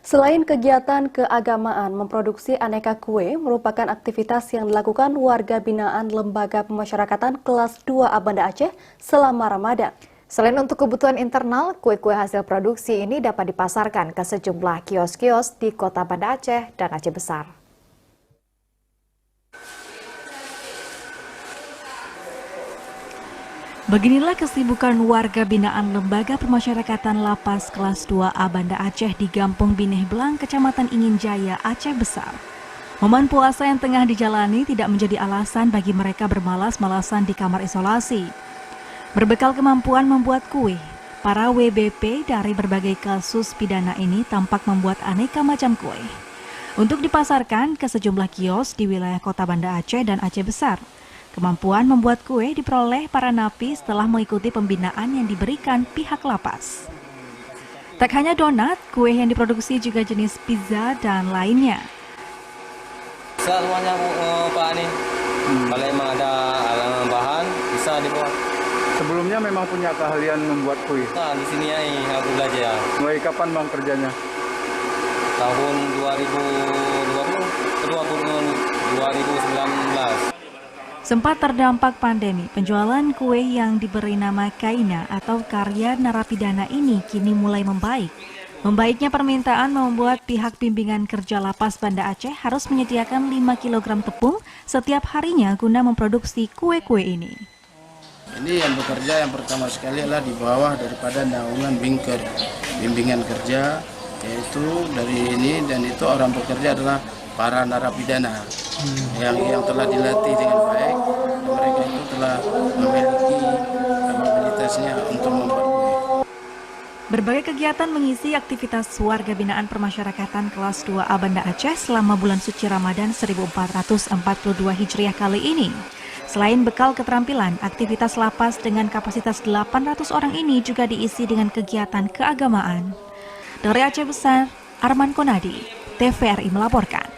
Selain kegiatan keagamaan, memproduksi aneka kue merupakan aktivitas yang dilakukan warga binaan Lembaga Pemasyarakatan Kelas 2A Banda Aceh selama Ramadan. Selain untuk kebutuhan internal, kue-kue hasil produksi ini dapat dipasarkan ke sejumlah kios-kios di Kota Banda Aceh dan Aceh Besar. Beginilah kesibukan warga binaan Lembaga Pemasyarakatan Lapas Kelas 2A Banda Aceh di Gampung Bineh Belang, Kecamatan Ingin Jaya, Aceh Besar. Momen puasa yang tengah dijalani tidak menjadi alasan bagi mereka bermalas-malasan di kamar isolasi. Berbekal kemampuan membuat kue, para WBP dari berbagai kasus pidana ini tampak membuat aneka macam kue untuk dipasarkan ke sejumlah kios di wilayah Kota Banda Aceh dan Aceh Besar. Kemampuan membuat kue diperoleh para napi setelah mengikuti pembinaan yang diberikan pihak lapas. Tak hanya donat, kue yang diproduksi juga jenis pizza dan lainnya. Semuanya Pak ini, kalau emang ada bahan bisa dibuat. Sebelumnya memang punya keahlian membuat kue. Nah, di sini aku belajar. Mulai kapan bang kerjanya? Tahun 2019. Sempat terdampak pandemi, penjualan kue yang diberi nama Kaina atau karya narapidana ini kini mulai membaik. Membaiknya permintaan membuat pihak bimbingan kerja lapas Banda Aceh harus menyediakan 5 kg tepung setiap harinya guna memproduksi kue-kue ini. Ini yang bekerja yang pertama sekali adalah di bawah daripada naungan bimbingan kerja, yaitu dari ini, dan itu orang bekerja adalah para narapidana yang telah dilatih dengan baik. Mereka itu telah memiliki kapabilitasnya untuk membuat kue. Berbagai kegiatan mengisi aktivitas warga binaan permasyarakatan kelas 2A Banda Aceh selama bulan suci Ramadan 1442 Hijriah kali ini. Selain bekal keterampilan, aktivitas lapas dengan kapasitas 800 orang ini juga diisi dengan kegiatan keagamaan. Dari Aceh Besar, Arman Konadi, TVRI melaporkan.